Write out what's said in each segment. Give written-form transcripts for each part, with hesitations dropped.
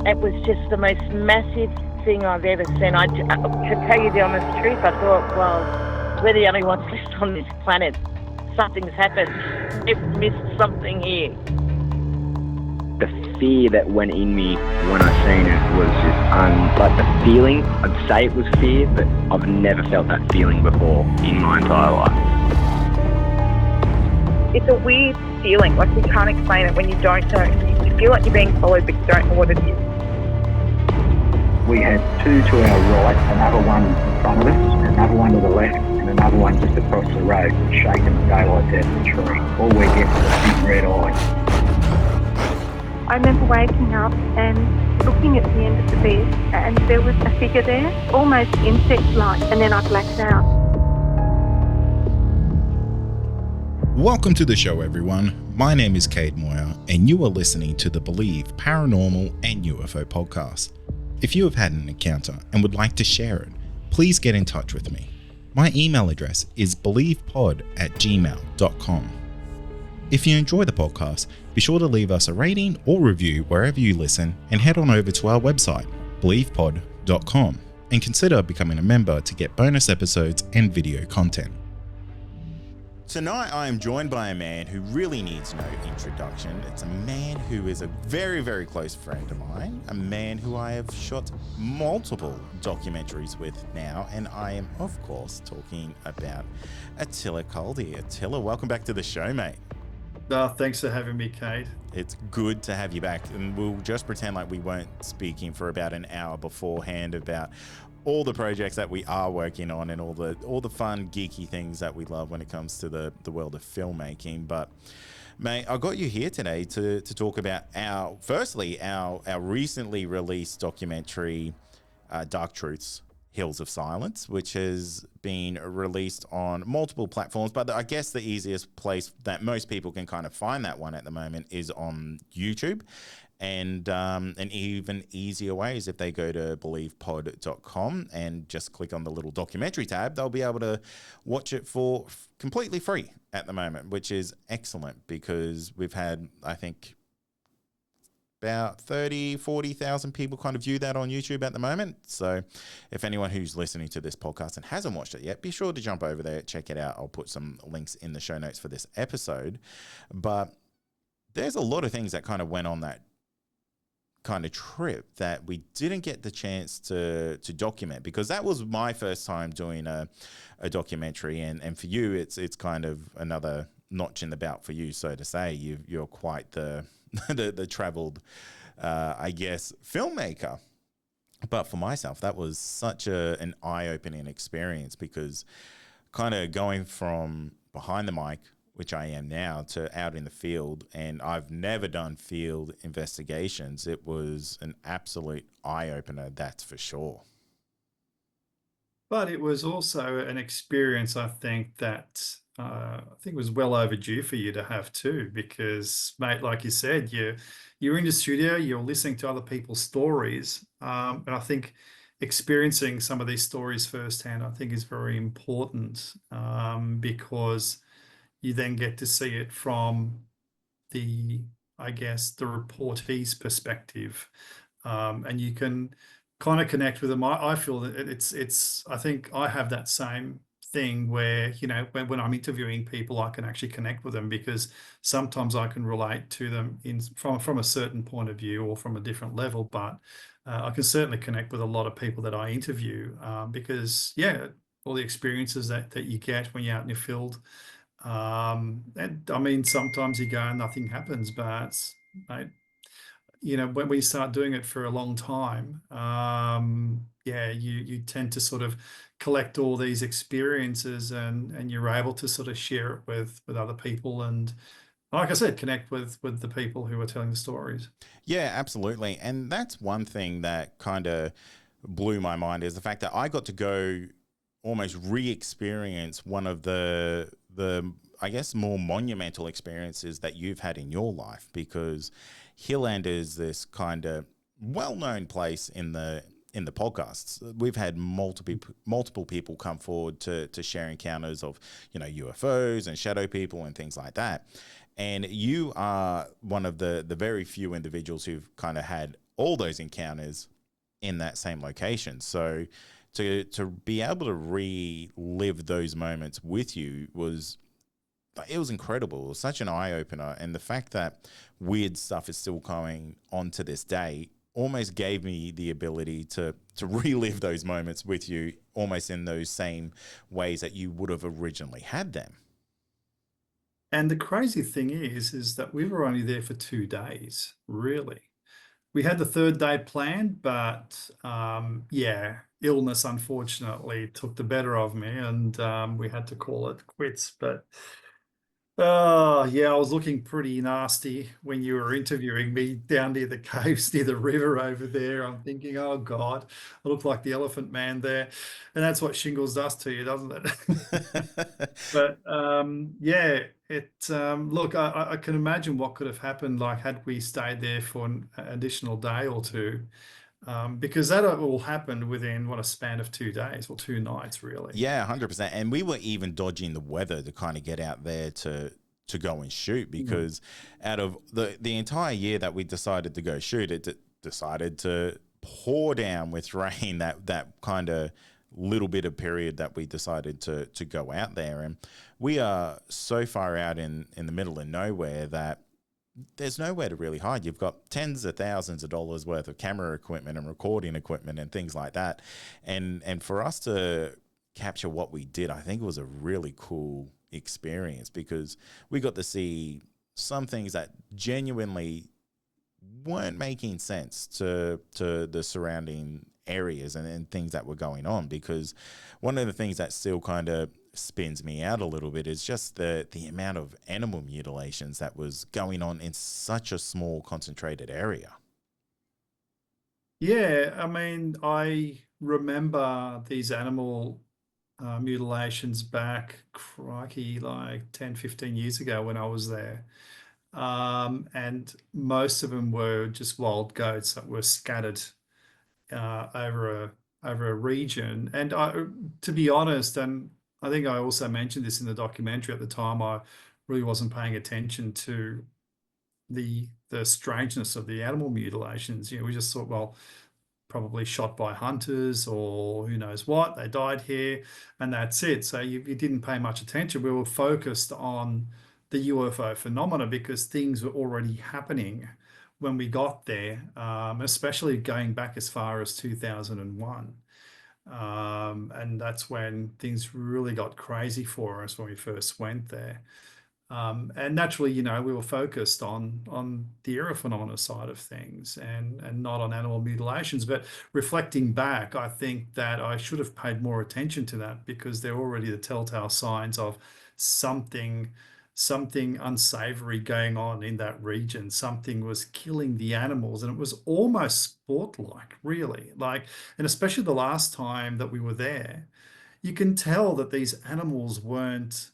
It was just the most massive thing I've ever seen. To tell you the honest truth, I thought, well, we're the only ones left on this planet. Something's happened. We've missed something here. The fear that went in me when I seen it was just like the feeling. I'd say it was fear, but I've never felt that feeling before in my entire life. It's a weird feeling, like you can't explain it when you don't know. You feel like you're being followed, but you don't know what it is. We had two to our right, another one in front of us, another one to the left, and another one just across the road, shaking the daylights out of the tree. All we get was a big red eye. I remember waking up and looking at the end of the bed, and there was a figure there, almost insect-like, and then I blacked out. Welcome to the show, everyone. My name is Kade Moyer, and you are listening to the Believe Paranormal and UFO podcast. If you have had an encounter and would like to share it, please get in touch with me. My email address is believepod@gmail.com. If you enjoy the podcast, be sure to leave us a rating or review wherever you listen, and head on over to our website, believepod.com, and consider becoming a member to get bonus episodes and video content. Tonight I am joined by a man who really needs no introduction. It's a man who is a very, very close friend of mine, a man who I have shot multiple documentaries with now, and I am of course talking about Attila Kaldy. Attila, welcome back to the show, mate. Thanks for having me, Kade. It's good to have you back, and we'll just pretend like we weren't speaking for about an hour beforehand about all the projects that we are working on and all the fun geeky things that we love when it comes to the world of filmmaking. But mate, I got you here today to talk about our recently released documentary, Dark Truths, Hills of Silence, which has been released on multiple platforms, but I guess the easiest place that most people can kind of find that one at the moment is on YouTube. And an even easier way is if they go to believepod.com and just click on the little documentary tab, they'll be able to watch it for completely free at the moment, which is excellent because we've had, I think, about 40,000 people kind of view that on YouTube at the moment. So if anyone who's listening to this podcast and hasn't watched it yet, be sure to jump over there, check it out. I'll put some links in the show notes for this episode. But there's a lot of things that kind of went on that kind of trip that we didn't get the chance to document, because that was my first time doing a documentary, and for you it's kind of another notch in the belt for you, so to say. You're quite the traveled I guess filmmaker. But for myself, that was such an eye-opening experience, because kind of going from behind the mic, which I am now, to out in the field, and I've never done field investigations. It was an absolute eye-opener, that's for sure. But it was also an experience, I think, that was well overdue for you to have too, because, mate, like you said, you're in the studio, you're listening to other people's stories, and I think experiencing some of these stories firsthand, I think, is very important, because you then get to see it from the reportee's perspective, and you can kind of connect with them. I feel that I think I have that same thing where, when I'm interviewing people, I can actually connect with them, because sometimes I can relate to them from a certain point of view or from a different level, but I can certainly connect with a lot of people that I interview, because all the experiences that you get when you're out in your field. And I mean, sometimes you go and nothing happens, but mate, when we start doing it for a long time, you tend to sort of collect all these experiences, and you're able to sort of share it with other people, and like I said, connect with the people who are telling the stories. Yeah, absolutely. And that's one thing that kind of blew my mind, is the fact that I got to go almost re-experience one of the I guess more monumental experiences that you've had in your life, because Hilland is this kind of well-known place in the podcasts. We've had multiple people come forward to share encounters of, UFOs and shadow people and things like that. And you are one of the very few individuals who've kind of had all those encounters in that same location. So to be able to relive those moments with you was, it was incredible. It was such an eye opener, and the fact that weird stuff is still going on to this day almost gave me the ability to relive those moments with you, almost in those same ways that you would have originally had them. And the crazy thing is that we were only there for 2 days, really. We had the third day planned, but yeah, illness unfortunately took the better of me, and we had to call it quits. But oh, yeah, I was looking pretty nasty when you were interviewing me down near the caves, near the river over there. I'm thinking, oh God, I look like the Elephant Man there. And that's what shingles does to you, doesn't it? But yeah, look, I can imagine what could have happened, like had we stayed there for an additional day or two, because that all happened within what, a span of 2 days or 2 nights, really. Yeah, 100%. And we were even dodging the weather to kind of get out there to go and shoot, because out of the entire year that we decided to go shoot, it decided to pour down with rain that kind of little bit of period that we decided to go out there. And we are so far out in the middle of nowhere that there's nowhere to really hide. You've got tens of thousands of dollars worth of camera equipment and recording equipment and things like that. And for us to capture what we did, I think it was a really cool experience, because we got to see some things that genuinely weren't making sense to the surrounding areas and things that were going on. Because one of the things that still kind of spins me out a little bit is just the amount of animal mutilations that was going on in such a small concentrated area. Yeah, I mean, I remember these animal mutilations back, crikey, like 10, 15 years ago when I was there. And most of them were just wild goats that were scattered over a region. And to be honest, and I think I also mentioned this in the documentary at the time, I really wasn't paying attention to the strangeness of the animal mutilations. We just thought, well, probably shot by hunters or who knows what, they died here, and that's it. So you didn't pay much attention. We were focused on the UFO phenomena because things were already happening when we got there, especially going back as far as 2001. And that's when things really got crazy for us when we first went there. And naturally, we were focused on the era phenomena side of things and not on animal mutilations. But reflecting back, I think that I should have paid more attention to that, because they're already the telltale signs of something unsavory going on in that region. Something was killing the animals, and it was almost sport-like, really. And especially the last time that we were there, you can tell that these animals weren't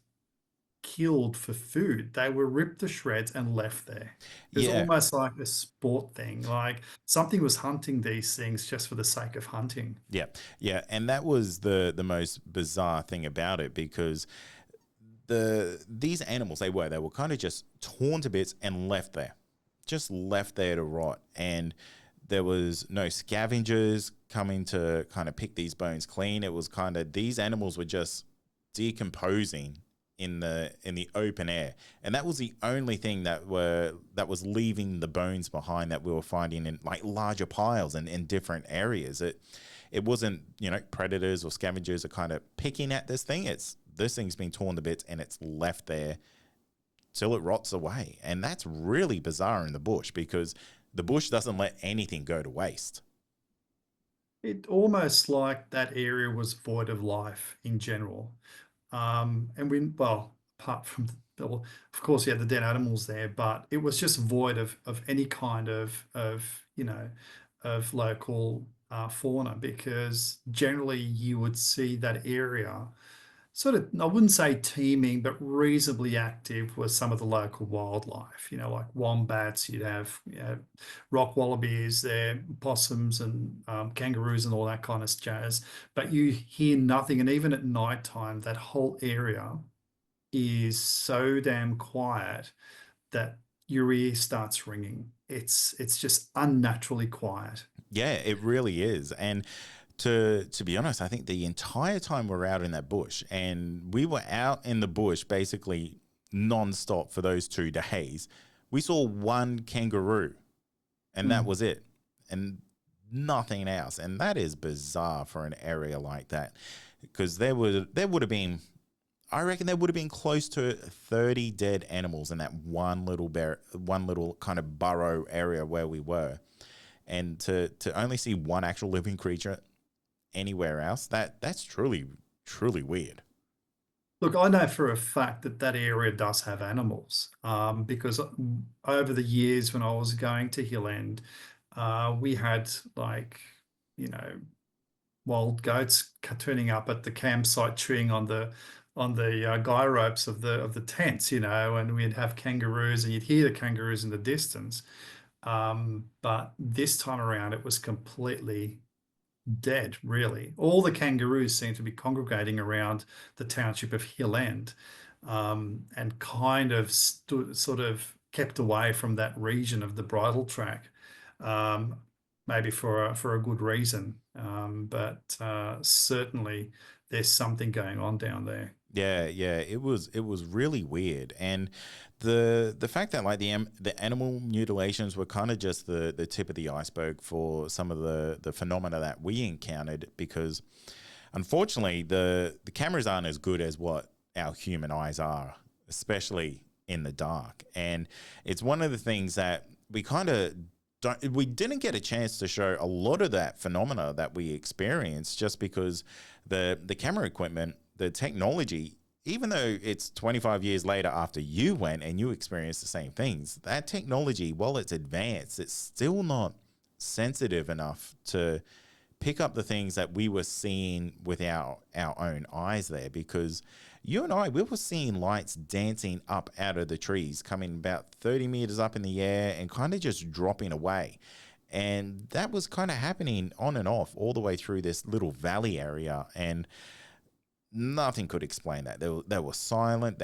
killed for food. They were ripped to shreds and left there. It was almost like a sport thing, like something was hunting these things just for the sake of hunting. Yeah. And that was the most bizarre thing about it, because these animals, they were kind of just torn to bits and left there to rot. And there was no scavengers coming to kind of pick these bones clean. It was kind of, these animals were just decomposing in the open air, and that was the only thing that was leaving the bones behind, that we were finding in like larger piles and in different areas. It wasn't, predators or scavengers are kind of picking at this thing. This thing's been torn to bits and it's left there till it rots away. And that's really bizarre in the bush, because the bush doesn't let anything go to waste. It almost like that area was void of life in general. And apart from, well, of course, you had the dead animals there, but it was just void of any kind of local fauna, because generally you would see that area sort of, I wouldn't say teeming, but reasonably active with some of the local wildlife, like wombats, you'd have rock wallabies there, possums and kangaroos and all that kind of jazz. But you hear nothing. And even at nighttime, that whole area is so damn quiet that your ear starts ringing. It's just unnaturally quiet. Yeah, it really is. And to be honest, I think the entire time we're out in that bush, and we were out in the bush basically non-stop for those 2 days, we saw one kangaroo, and that was it, and nothing else. And that is bizarre for an area like that, because there would have been, I reckon there would have been close to 30 dead animals in that one little kind of burrow area where we were. And to only see one actual living creature anywhere else, that's truly weird. Look, I know for a fact that that area does have animals, because over the years when I was going to Hill End, we had, like, you know, wild goats turning up at the campsite, chewing on the guy ropes of the tents, and we'd have kangaroos, and you'd hear the kangaroos in the distance. But this time around, it was completely dead, really. All the kangaroos seem to be congregating around the township of Hill End, and kind of sort of kept away from that region of the bridle track, maybe for a good reason. But certainly there's something going on down there. Yeah, it was really weird. And the fact that like the animal mutilations were kind of just the tip of the iceberg for some of the phenomena that we encountered, because unfortunately the cameras aren't as good as what our human eyes are, especially in the dark. And it's one of the things that we kind of we didn't get a chance to show a lot of that phenomena that we experienced, just because the camera equipment, the technology, even though it's 25 years later after you went and you experienced the same things, that technology, while it's advanced, it's still not sensitive enough to pick up the things that we were seeing with our own eyes there. Because you and I, we were seeing lights dancing up out of the trees, coming about 30 meters up in the air and kind of just dropping away. And that was kind of happening on and off all the way through this little valley area. And nothing could explain that. They were silent.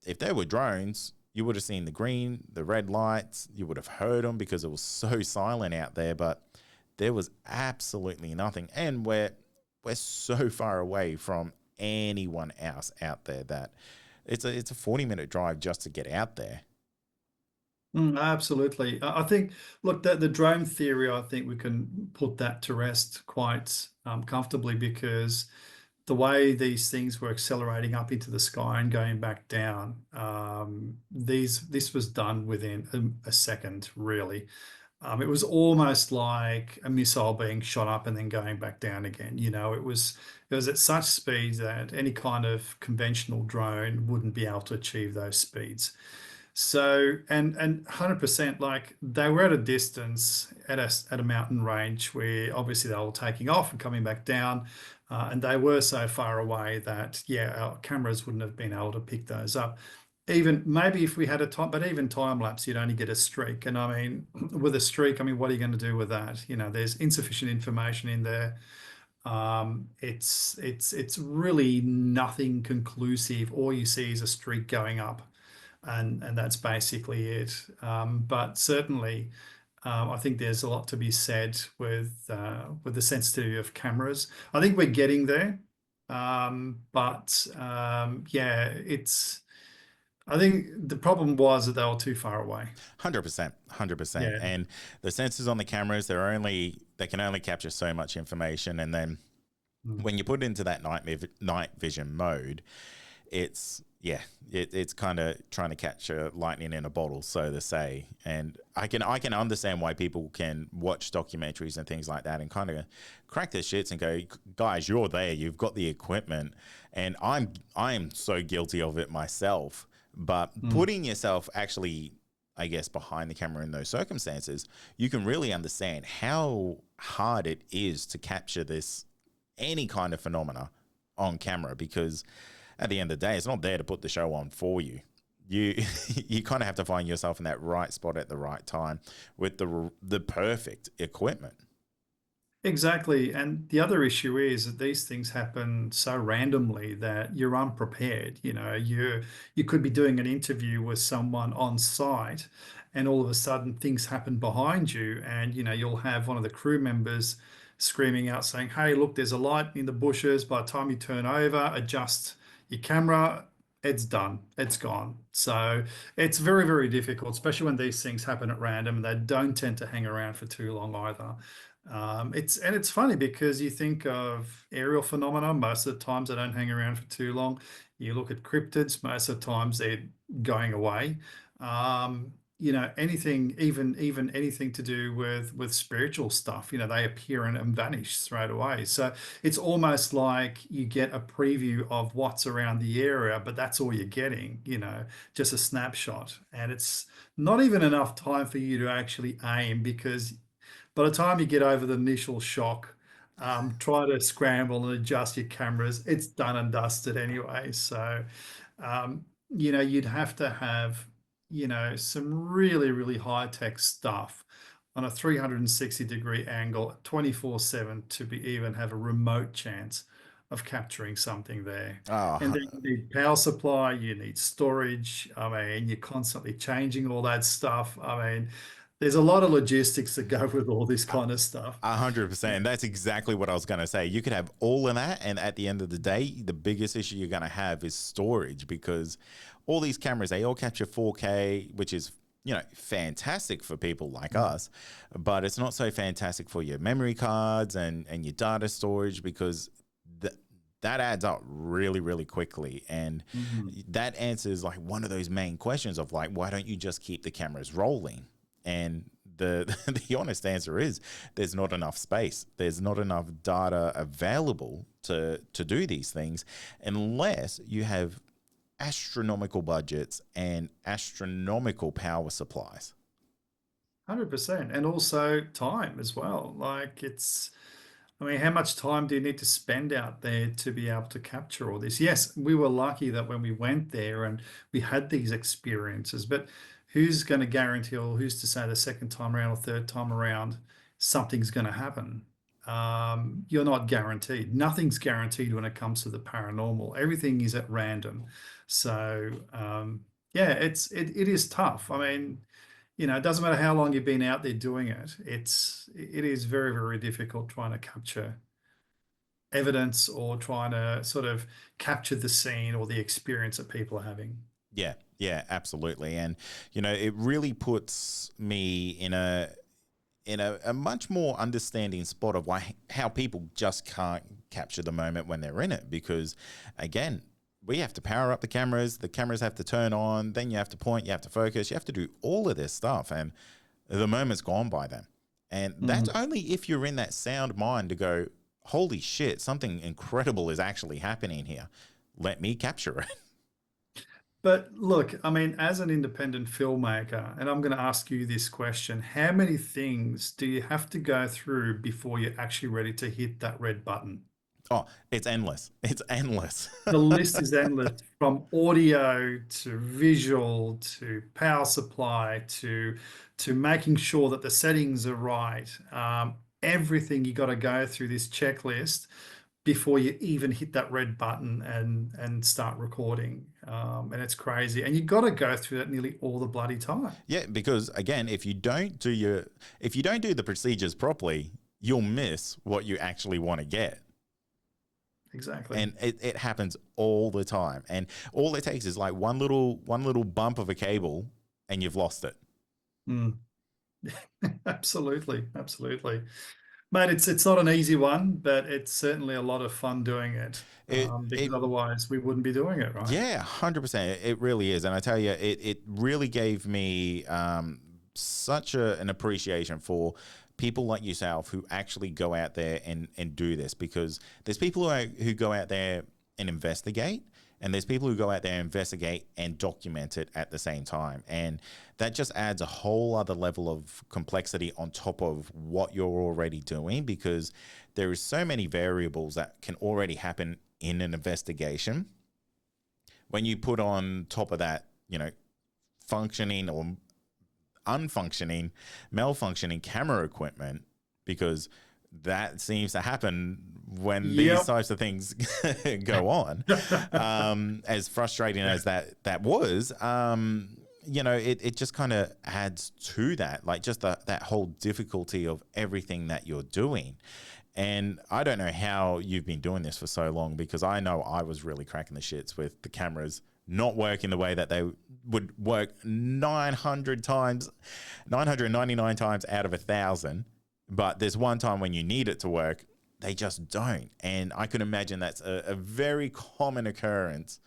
If they were drones, you would have seen the green, the red lights. You would have heard them because it was so silent out there. But there was absolutely nothing. And we're so far away from anyone else out there that it's a 40-minute drive just to get out there. Absolutely. I think, look, the drone theory, I think we can put that to rest quite comfortably, because the way these things were accelerating up into the sky and going back down, this was done within a second, really. It was almost like a missile being shot up and then going back down again. It was at such speeds that any kind of conventional drone wouldn't be able to achieve those speeds. So, and 100%, like, they were at a distance at a mountain range where obviously they were taking off and coming back down, and they were so far away that, yeah, our cameras wouldn't have been able to pick those up. Even maybe if we had a time, but even time lapse, you'd only get a streak. And I mean, with a streak, I mean, what are you going to do with that? There's insufficient information in there. It's really nothing conclusive. All you see is a streak going up, and that's basically it. But certainly, I think there's a lot to be said with the sensitivity of cameras. I think we're getting there, but yeah, I think the problem was that they were too far away. 100%. Yeah. And the sensors on the cameras, they can only capture so much information. And then when you put it into that night vision mode, it's kind of trying to catch lightning in a bottle, so to say. And I can understand why people can watch documentaries and things like that and kind of crack their shits and go, guys, you're there, you've got the equipment. And I am so guilty of it myself. But putting yourself actually, I guess, behind the camera in those circumstances, you can really understand how hard it is to capture any kind of phenomena on camera, because at the end of the day, it's not there to put the show on for you. You kind of have to find yourself in that right spot at the right time with the perfect equipment. Exactly. And the other issue is that these things happen so randomly that you're unprepared. You could be doing an interview with someone on site, and all of a sudden things happen behind you, and you'll have one of the crew members screaming out saying, "Hey, look, there's a light in the bushes." By the time you turn over, adjust your camera, it's done. It's gone. So it's very, very difficult, especially when these things happen at random, and they don't tend to hang around for too long either. It's funny because you think of aerial phenomena, most of the times they don't hang around for too long. You look at cryptids, most of the times they're going away. Anything, even anything to do with spiritual stuff, they appear and vanish straight away. So it's almost like you get a preview of what's around the area, but that's all you're getting, just a snapshot. And it's not even enough time for you to actually aim, because by the time you get over the initial shock, try to scramble and adjust your cameras, it's done and dusted anyway. So, you'd have to have, some really, really high tech stuff on a 360-degree angle 24/7 to be even have a remote chance of capturing something there. And Oh, then you need power supply, you need storage. I mean, you're constantly changing all that stuff. I mean, there's a lot of logistics that go with all this kind of stuff. 100%. That's exactly what I was going to say. You could have all of that, and at the end of the day, the biggest issue you're going to have is storage, because all these cameras, they all capture 4K, which is fantastic for people like us, but it's not so fantastic for your memory cards and your data storage, because that adds up really, really quickly. And that answers like one of those main questions of like, why don't you just keep the cameras rolling? And the honest answer is there's not enough space. There's not enough data available to do these things unless you have astronomical budgets and astronomical power supplies. 100%. And also time as well. I mean, how much time do you need to spend out there to be able to capture all this? Yes, we were lucky that when we went there and we had these experiences, but who's going to guarantee, or who's to say the second time around or third time around something's going to happen? You're not guaranteed. Nothing's guaranteed when it comes to the paranormal. Everything is at random. So yeah, it is tough. I mean, it doesn't matter how long you've been out there doing it. It is very, very difficult trying to capture evidence or trying to sort of capture the scene or the experience that people are having. Yeah, absolutely. And it really puts me in a much more understanding spot of how people just can't capture the moment when they're in it, because again, we have to power up the cameras have to turn on, then you have to point, you have to focus, you have to do all of this stuff, and the moment's gone by then. And that's only if you're in that sound mind to go, holy shit, something incredible is actually happening here, let me capture it. But look, I mean, as an independent filmmaker, and I'm going to ask you this question, how many things do you have to go through before you're actually ready to hit that red button? Oh, it's endless. It's endless. The list is endless, from audio to visual to power supply to making sure that the settings are right. Everything you got to go through this checklist before you even hit that red button and start recording. And it's crazy. And you got to go through that nearly all the bloody time. Yeah, because again, if you don't do the procedures properly, you'll miss what you actually want to get. Exactly. And it happens all the time. And all it takes is like one little bump of a cable and you've lost it. Absolutely. Absolutely. Mate, it's not an easy one, but it's certainly a lot of fun doing it, because otherwise we wouldn't be doing it, right? Yeah, 100%. It really is. And I tell you, it really gave me such an appreciation for people like yourself who actually go out there and do this, because there's people who go out there and investigate, and there's people who go out there and investigate and document it at the same time. And that just adds a whole other level of complexity on top of what you're already doing, because there is so many variables that can already happen in an investigation. When you put on top of that, functioning or unfunctioning, malfunctioning camera equipment, because that seems to happen when these Yep. types of things go on. As frustrating as that was, you know, it just kind of adds to that, like just that whole difficulty of everything that you're doing. And I don't know how you've been doing this for so long, because I know I was really cracking the shits with the cameras not working the way that they would work 999 times out of 1,000. But there's one time when you need it to work, they just don't. And I can imagine that's a very common occurrence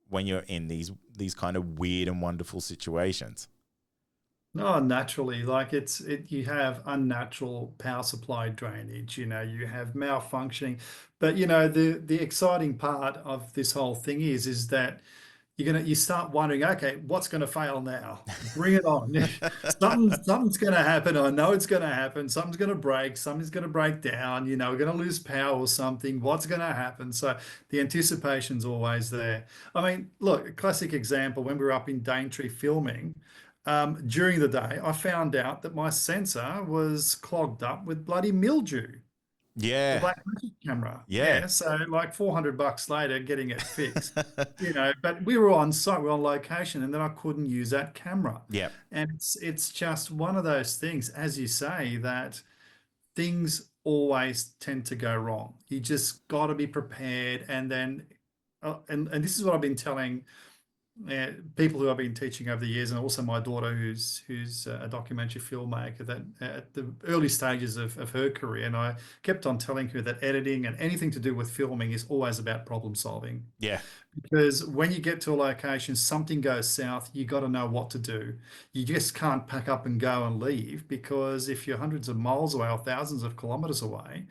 when you're in these kind of weird and wonderful situations. No, naturally, like you have unnatural power supply drainage, you know, you have malfunctioning. But you know, the exciting part of this whole thing is that you start wondering, okay, what's going to fail now? Bring it on. Something's going to happen. I know it's going to happen. Something's going to break. Something's going to break down. You know, we're going to lose power or something. What's going to happen? So the anticipation's always there. I mean, look, a classic example, when we were up in Daintree filming, during the day, I found out that my sensor was clogged up with bloody mildew. The Yeah. black magic camera. Yeah. Yeah. So like $400 later, getting it fixed, you know, but we were on site, we were on location, and then I couldn't use that camera. Yeah. And it's just one of those things, as you say, that things always tend to go wrong. You just got to be prepared. And then, and this is what I've been telling people who I've been teaching over the years, and also my daughter, who's a documentary filmmaker, that at the early stages of her career, and I kept on telling her that editing and anything to do with filming is always about problem solving. Yeah. Because when you get to a location, something goes south, you got to know what to do. You just can't pack up and go and leave, because if you're hundreds of miles away or thousands of kilometers away,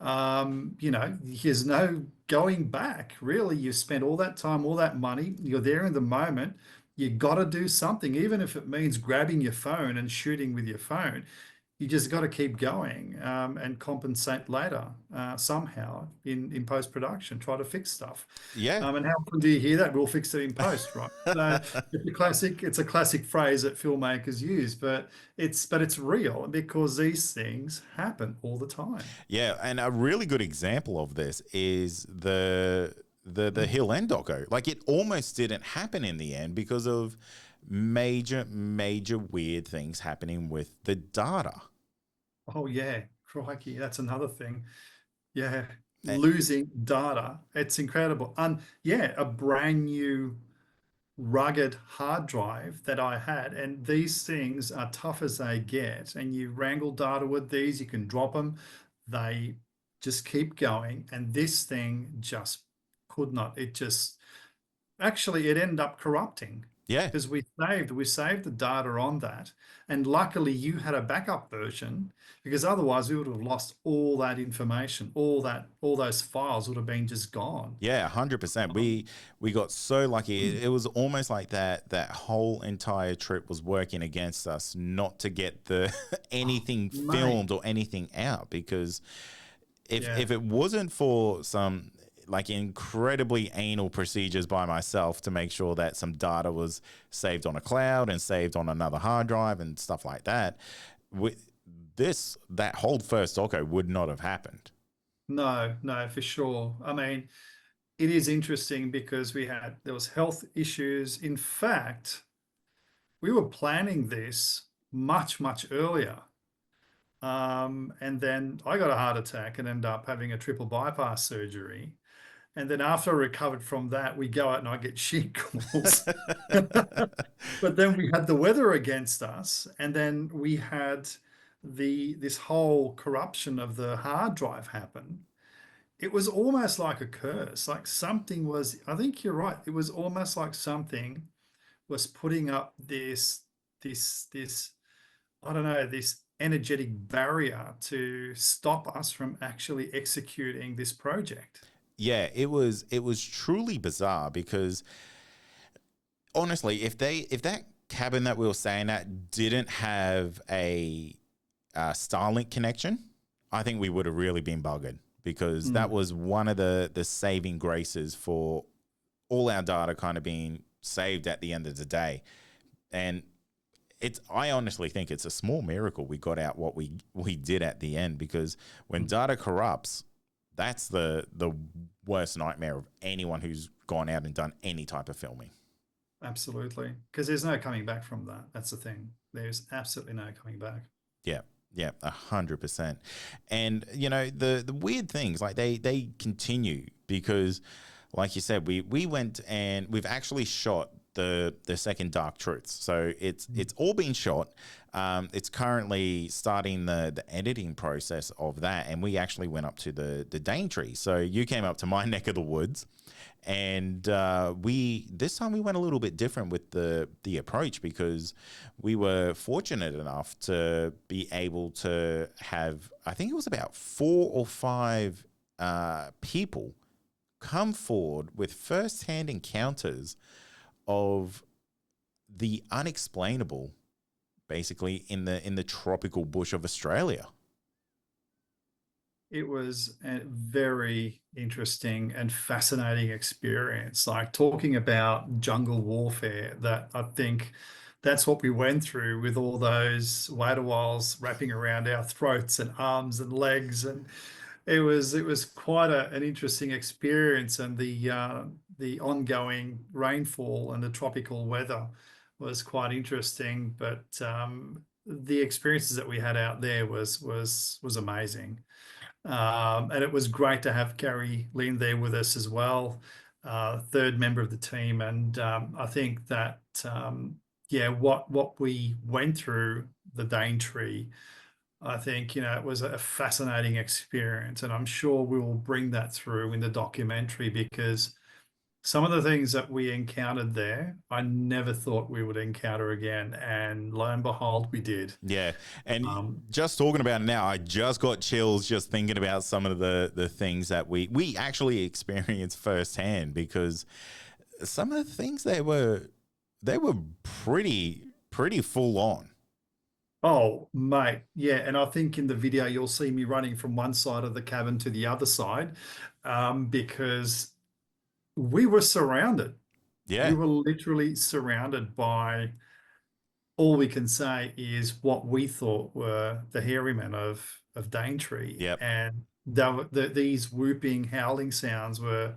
you know, there's no going back. Really, you've spent all that time, all that money, you're there in the moment. You got to do something, even if it means grabbing your phone and shooting with your phone. You just got to keep going, and compensate later somehow in post production. Try to fix stuff. Yeah. And how often do you hear that? We'll fix it in post, right? So it's a classic phrase that filmmakers use, but it's real, because these things happen all the time. Yeah, and a really good example of this is the Hill End doco. Like, it almost didn't happen in the end because of major weird things happening with the data. Oh yeah, crikey, that's another thing. Yeah, And- losing data. It's incredible. Yeah, a brand new rugged hard drive that I had, and these things are tough as they get, and you wrangle data with these, you can drop them, they just keep going, and this thing just could not. It just actually, it ended up corrupting. Yeah. Because we saved the data on that, and luckily you had a backup version, because otherwise we would have lost all that information, all those files would have been just gone. Yeah, 100%. We got so lucky. It was almost like that whole entire trip was working against us not to get the anything filmed or anything out, because if it wasn't for some like incredibly anal procedures by myself to make sure that some data was saved on a cloud and saved on another hard drive and stuff like that, that whole first doco would not have happened. No, for sure. I mean, it is interesting because there was health issues. In fact, we were planning this much earlier. And then I got a heart attack and ended up having a triple bypass surgery. And then after I recovered from that, we go out and I get shingles. But then we had the weather against us, and then we had this whole corruption of the hard drive happen. It was almost like a curse. Like something was, I think you're right. It was almost like something was putting up this I don't know, this energetic barrier to stop us from actually executing this project. Yeah, it was truly bizarre, because honestly, if that cabin that we were staying at didn't have a Starlink connection, I think we would have really been buggered, because that was one of the saving graces for all our data kind of being saved at the end of the day. And I honestly think it's a small miracle we got out what we did at the end, because when data corrupts, that's the worst nightmare of anyone who's gone out and done any type of filming. Absolutely, because there's no coming back from that. That's the thing. There's absolutely no coming back. Yeah. Yeah, 100%. And you know, the weird things, like they continue, because like you said, we went and we've actually shot the second Dark Truths. So it's all been shot. It's currently starting the editing process of that, and we actually went up to the Daintree. So you came up to my neck of the woods, and this time we went a little bit different with the approach, because we were fortunate enough to be able to have, I think it was about 4 or 5 people come forward with first-hand encounters of the unexplainable, basically in the tropical bush of Australia. It was a very interesting and fascinating experience. Like, talking about jungle warfare, that I think that's what we went through, with all those waterwalls wrapping around our throats and arms and legs, and it was quite an interesting experience. And the ongoing rainfall and the tropical weather was quite interesting. But the experiences that we had out there was amazing. And it was great to have Gary Lynn there with us as well, third member of the team. And I think that yeah, what we went through the Daintree, I think, you know, it was a fascinating experience, and I'm sure we will bring that through in the documentary, because some of the things that we encountered there, I never thought we would encounter again, and lo and behold, we did. Yeah, and just talking about it now, I just got chills just thinking about some of the things that we actually experienced firsthand, because some of the things they were pretty full on. Oh, mate, yeah, and I think in the video you'll see me running from one side of the cabin to the other side, because we were surrounded. Yeah. We were literally surrounded by, all we can say is, what we thought were the hairy men of Daintree. Yep. And these whooping, howling sounds were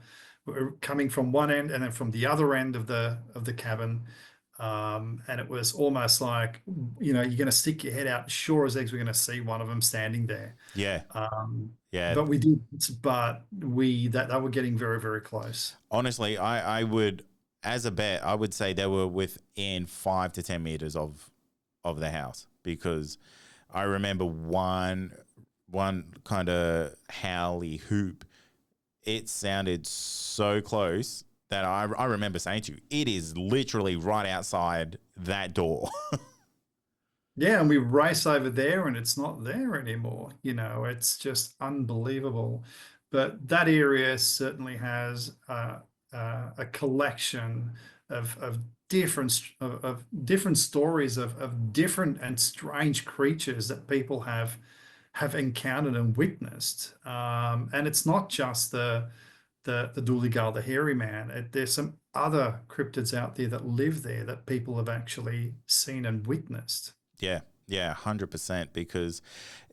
coming from one end and then from the other end of the cabin. And it was almost like, you know, you're going to stick your head out, sure as eggs, we're going to see one of them standing there. Yeah. Yeah. But we did, but they were getting very, very close. Honestly, I would, as a bet, I would say they were within 5 to 10 meters of the house, because I remember one kind of howly hoop. It sounded so close that I remember saying to you, it is literally right outside that door. Yeah, and we race over there and it's not there anymore. You know, it's just unbelievable. But that area certainly has a collection of different stories of different and strange creatures that people have encountered and witnessed. And it's not just the Dooligal, the hairy man. There's some other cryptids out there that live there that people have actually seen and witnessed. Yeah, 100%, because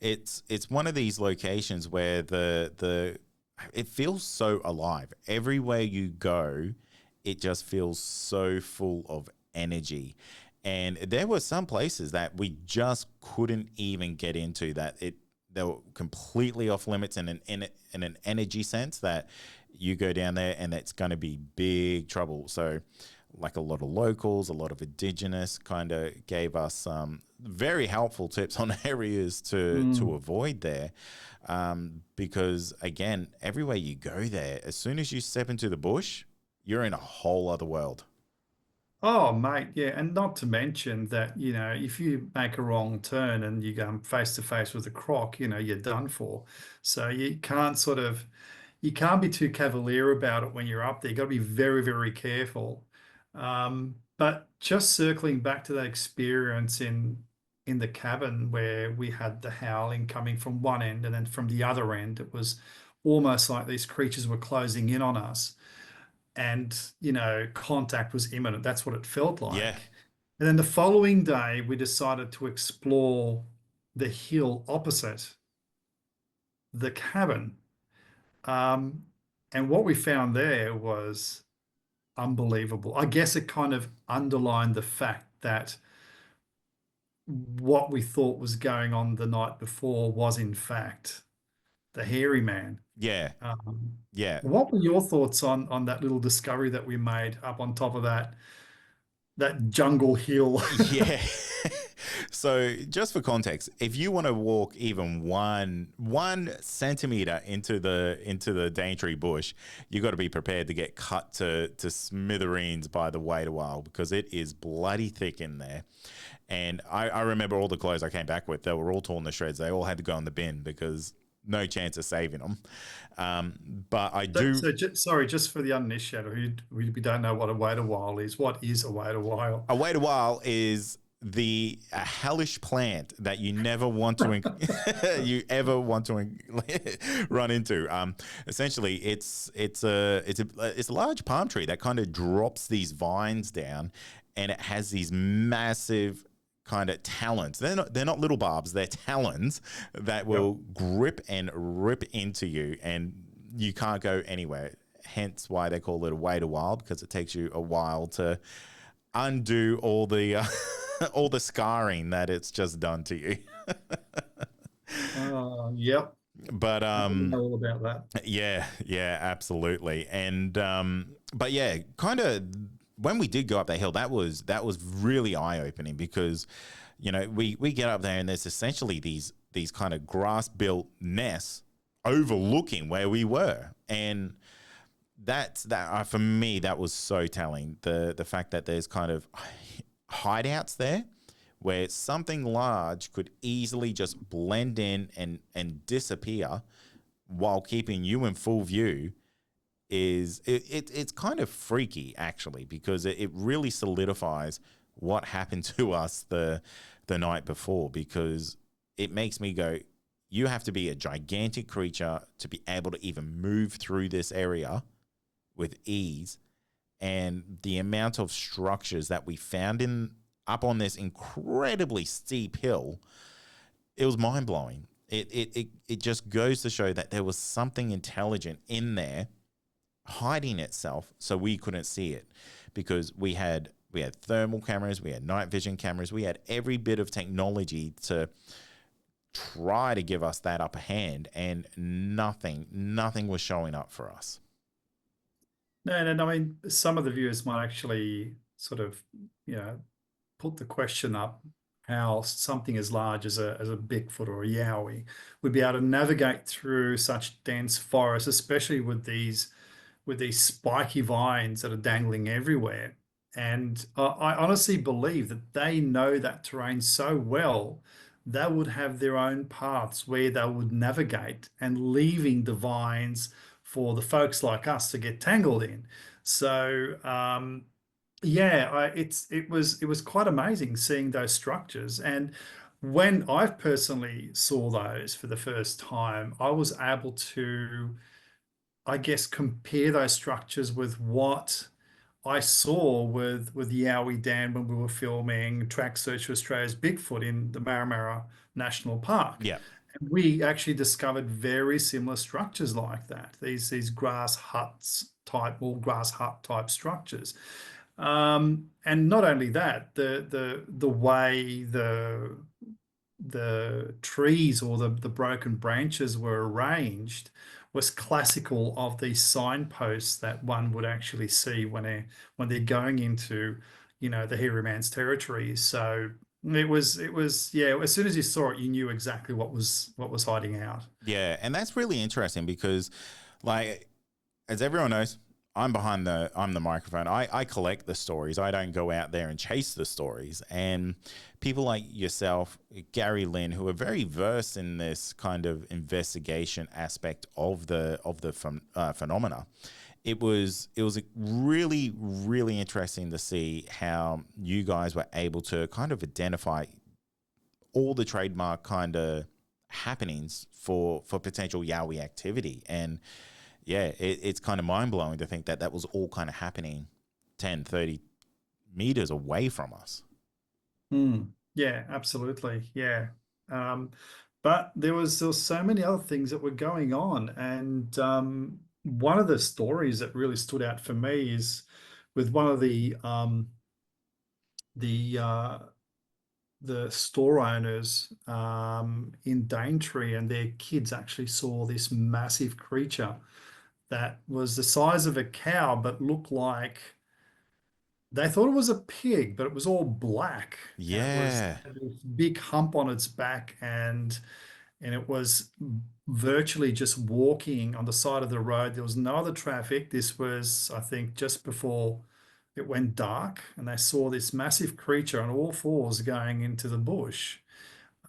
it's one of these locations where it feels so alive. Everywhere you go, it just feels so full of energy. And there were some places that we just couldn't even get into, that they were completely off limits in an energy sense, that you go down there and it's going to be big trouble. So like a lot of locals, a lot of indigenous kind of gave us some very helpful tips on areas to avoid there. Because again, everywhere you go there, as soon as you step into the bush, you're in a whole other world. Oh, mate, yeah. And not to mention that, you know, if you make a wrong turn and you go face to face with a croc, you know, you're done for. So you can't be too cavalier about it when you're up there. You've got to be very, very careful. But just circling back to that experience in the cabin, where we had the howling coming from one end and then from the other end, it was almost like these creatures were closing in on us. And, you know, contact was imminent. That's what it felt like. Yeah. And then the following day, we decided to explore the hill opposite the cabin. Um, and what we found there was unbelievable. I guess it kind of underlined the fact that what we thought was going on the night before was, in fact, the hairy man. Yeah. Um, Yeah. what were your thoughts on that little discovery that we made up on top of that jungle hill? Yeah. So just for context, if you want to walk even one centimeter into the Daintree bush, you got to be prepared to get cut to smithereens by the wait a while, because it is bloody thick in there. And I remember all the clothes I came back with, they were all torn to shreds. They all had to go in the bin because no chance of saving them. But I do. Sorry, just for the uninitiated who we don't know what a wait a while is. What is a wait a while? A wait a while is a hellish plant that you never want to you ever want to run into. Essentially, it's a large palm tree that kind of drops these vines down, and it has these massive kind of talons. They're not little barbs, they're talons that will grip and rip into you, and you can't go anywhere. Hence why they call it a wait a while, because it takes you a while to undo all the all the scarring that it's just done to you. Yep. But I know all about that. yeah, absolutely. And but yeah, kind of when we did go up that hill, that was really eye-opening, because we get up there and there's essentially these kind of grass-built nests overlooking where we were. And that for me, that was so telling, the fact that there's kind of hideouts there where something large could easily just blend in and disappear while keeping you in full view. It's kind of freaky, actually, because it really solidifies what happened to us the night before, because it makes me go, you have to be a gigantic creature to be able to even move through this area with ease. And the amount of structures that we found up on this incredibly steep hill, it was mind-blowing. It just goes to show that there was something intelligent in there hiding itself, so we couldn't see it, because we had thermal cameras, we had night vision cameras, we had every bit of technology to try to give us that upper hand, and nothing was showing up for us. No, I mean, some of the viewers might actually sort of, put the question up how something as large as a Bigfoot or a Yowie would be able to navigate through such dense forests, especially with these spiky vines that are dangling everywhere. And I honestly believe that they know that terrain so well, they would have their own paths where they would navigate, and leaving the vines for the folks like us to get tangled in. So it was quite amazing seeing those structures. And when I personally saw those for the first time, I was able to, I guess, compare those structures with what I saw with Yowie Dan when we were filming Track Search for Australia's Bigfoot in the Marramara National Park. Yeah. And we actually discovered very similar structures like that. These grass huts type, or grass hut type structures. And not only that, the way the trees or the broken branches were arranged was classical of these signposts that one would actually see when they're going into, the hairy man's territory. So it was as soon as you saw it, you knew exactly what was hiding out. Yeah, and that's really interesting, because, like, as everyone knows, I'm the microphone. I collect the stories. I don't go out there and chase the stories. And people like yourself, Gary Lynn, who are very versed in this kind of investigation aspect of the phenomena, it was really, really interesting to see how you guys were able to kind of identify all the trademark kind of happenings for potential Yowie activity. And yeah, it's kind of mind-blowing to think that was all kind of happening 10, 30 meters away from us. Yeah, absolutely. Yeah. Um, but there was so many other things that were going on, and one of the stories that really stood out for me is with one of the the store owners in Daintree, and their kids actually saw this massive creature that was the size of a cow, but looked like they thought it was a pig, but it was all black, and it was Yeah. had this big hump on its back, and it was virtually just walking on the side of the road. There was no other traffic. This was, I think, just before it went dark, and they saw this massive creature on all fours going into the bush.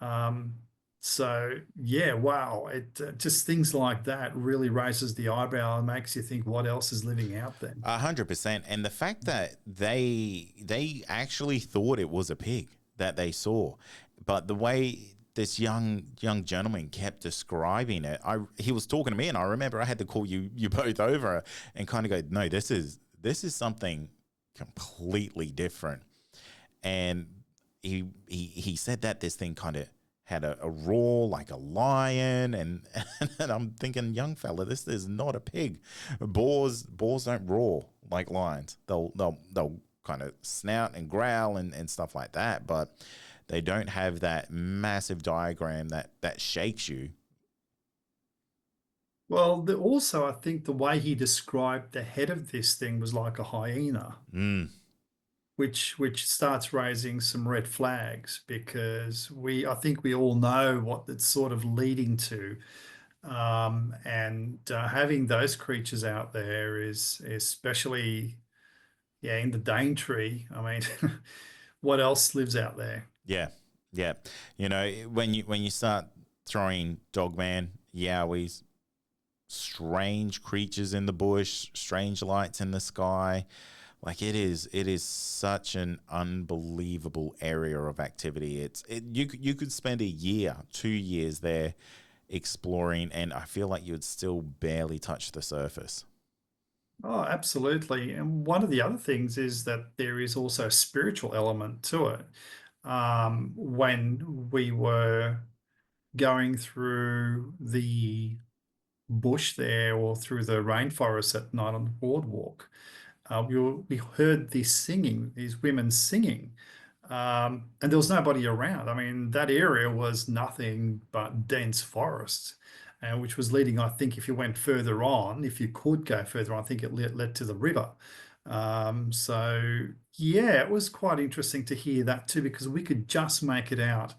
Um, so yeah, wow, it just things like that really raises the eyebrow and makes you think what else is living out there. 100%. And the fact that they actually thought it was a pig that they saw, but the way this young gentleman kept describing it, he was talking to me, and I remember I had to call you both over and kind of go, no, this is something completely different. And he said that this thing kind of had a roar like a lion, and and I'm thinking, young fella, this is not a pig. Boars don't roar like lions. They'll kind of snout and growl and stuff like that, but they don't have that massive diagram that shakes you. Well, also, I think the way he described the head of this thing was like a hyena, Mm, which starts raising some red flags because I think we all know what it's sort of leading to, and having those creatures out there is especially, yeah, in the Daintree. I mean, what else lives out there? yeah, yeah. You know, when you start throwing Dogman, Yowies, strange creatures in the bush, strange lights in the sky. Like it is such an unbelievable area of activity. You could spend a year, 2 years there exploring, and I feel like you would still barely touch the surface. Oh, absolutely. And one of the other things is that there is also a spiritual element to it. When we were going through the bush there or through the rainforest at night on the boardwalk, we heard this singing, these women singing, and there was nobody around. I mean, that area was nothing but dense forest, which was leading, I think, if you went further on, if you could go further on, I think it led to the river. So, yeah, it was quite interesting to hear that too, because we could just make it out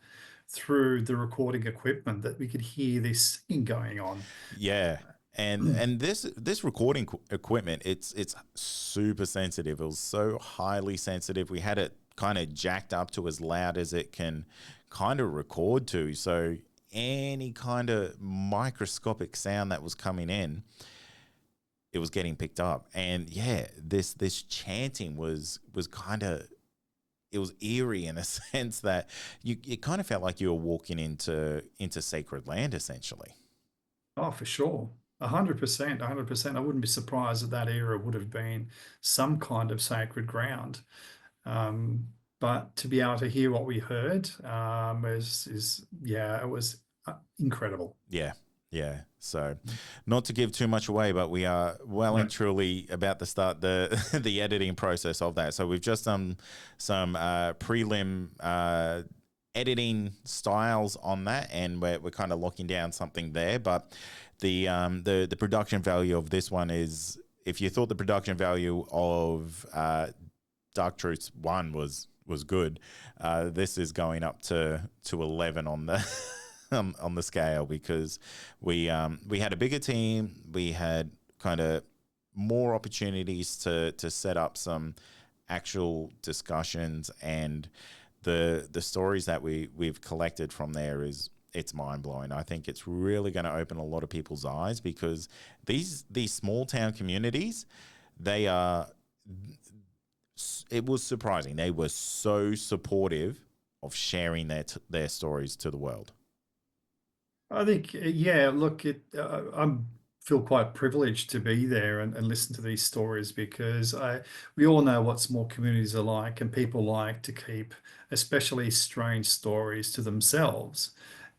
through the recording equipment that we could hear this singing going on. Yeah. And this recording equipment, it's super sensitive. It was so highly sensitive. We had it kind of jacked up to as loud as it can kind of record to. So any kind of microscopic sound that was coming in, it was getting picked up. And yeah, this chanting was kind of, it was eerie in a sense that it kind of felt like you were walking into sacred land essentially. Oh, for sure. 100%, 100%. I wouldn't be surprised that that era would have been some kind of sacred ground. Um, but to be able to hear what we heard yeah, it was incredible. Yeah. Yeah. So not to give too much away, but we are well No. and truly about to start the the editing process of that. So we've just done some prelim editing styles on that, and we're kind of locking down something there. But the production value of this one is, if you thought the production value of Dark Truths 1 was good, this is going up to 11 on the on the scale, because we had a bigger team, we had kind of more opportunities to set up some actual discussions, and the stories that we've collected from there it's mind blowing. I think it's really going to open a lot of people's eyes, because these small town communities, they are. It was surprising. They were so supportive of sharing their stories to the world. I think, yeah, look, I'm feel quite privileged to be there and listen to these stories because we all know what small communities are like, and people like to keep especially strange stories to themselves.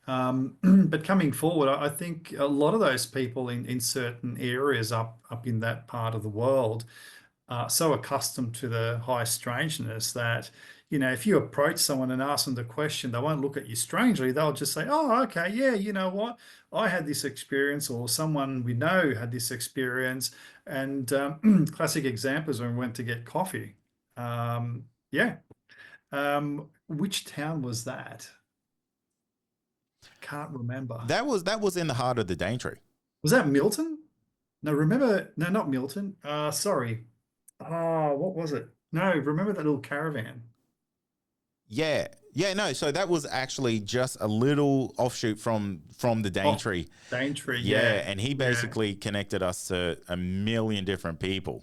But coming forward, I think a lot of those people in certain areas up in that part of the world are so accustomed to the high strangeness that, if you approach someone and ask them the question, they won't look at you strangely. They'll just say, "Oh, okay, yeah, you know what? I had this experience, or someone we know had this experience." And classic examples when we went to get coffee. Yeah. Which town was that? Can't remember. That was in the heart of the Daintree. Was that Milton? No, remember? No, not Milton. Sorry. Oh, what was it? No, remember that little caravan? Yeah. Yeah, no, so that was actually just a little offshoot from the Daintree. Daintree, Yeah, yeah. and he basically connected us to a million different people.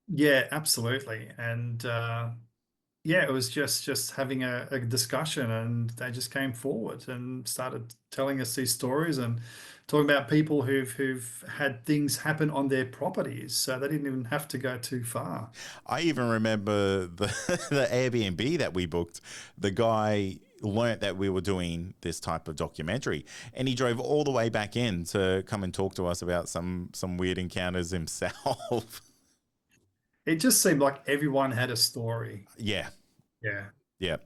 Yeah, absolutely. And yeah, it was just having a discussion, and they just came forward and started telling us these stories and talking about people who've had things happen on their properties, so they didn't even have to go too far. I even remember the the Airbnb that we booked. The guy learnt that we were doing this type of documentary, and he drove all the way back in to come and talk to us about some weird encounters himself. It just seemed like everyone had a story. Yeah. Yeah, Yeah.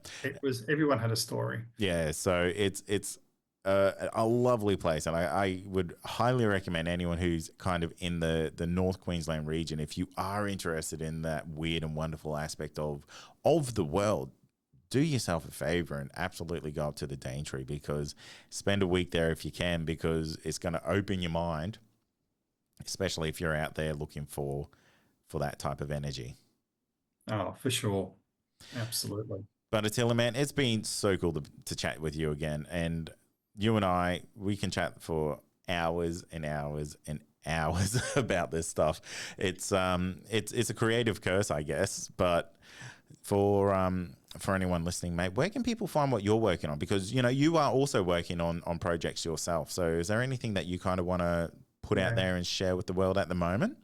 everyone had a story. Yeah, so it's a lovely place, and I would highly recommend anyone who's kind of in the North Queensland region, if you are interested in that weird and wonderful aspect of the world, do yourself a favor and absolutely go up to the Daintree, because spend a week there if you can, because it's going to open your mind, especially if you're out there looking for that type of energy. Oh, for sure. Absolutely. But Attila, man, it's been so cool to chat with you again. And you and we can chat for hours and hours and hours about this stuff. It's a creative curse, I guess. But for anyone listening, mate, where can people find what you're working on? Because, you are also working on projects yourself. So is there anything that you kind of want to put out there and share with the world at the moment?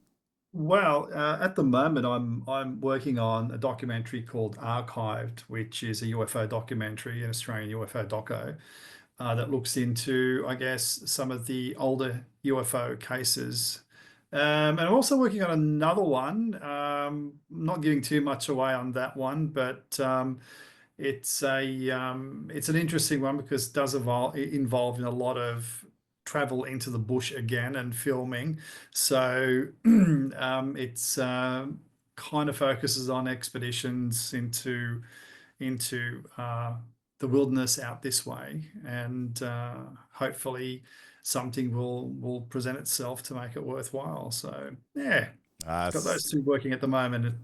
Well, at the moment, I'm working on a documentary called Archived, which is a UFO documentary, an Australian UFO doco, that looks into, I guess, some of the older UFO cases. And I'm also working on another one. Not giving too much away on that one, but it's an interesting one because it does involve in a lot of travel into the bush again and filming. So it's kind of focuses on expeditions into the wilderness out this way, and hopefully something will present itself to make it worthwhile. So yeah, got those two working at the moment.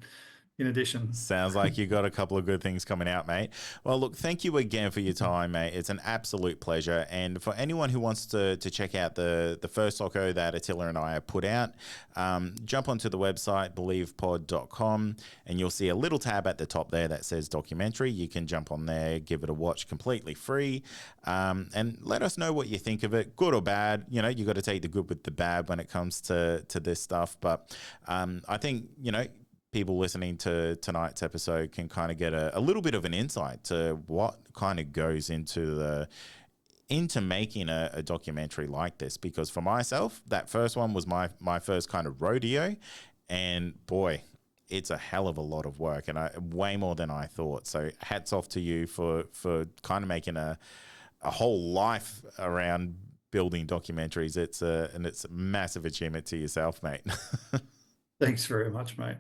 In addition, sounds like you got a couple of good things coming out, mate. Well, look, thank you again for your time, mate. It's an absolute pleasure. And for anyone who wants to check out the first doco that Attila and I have put out, jump onto the website believepod.com, and you'll see a little tab at the top there that says documentary. You can jump on there, give it a watch completely free, and let us know what you think of it, good or bad. You got to take the good with the bad when it comes to this stuff. But I think people listening to tonight's episode can kind of get a little bit of an insight to what kind of goes into making a documentary like this. Because for myself, that first one was my first kind of rodeo, and boy, it's a hell of a lot of work, and way more than I thought. So hats off to you for kind of making a whole life around building documentaries. It's a massive achievement to yourself, mate. Thanks very much, mate.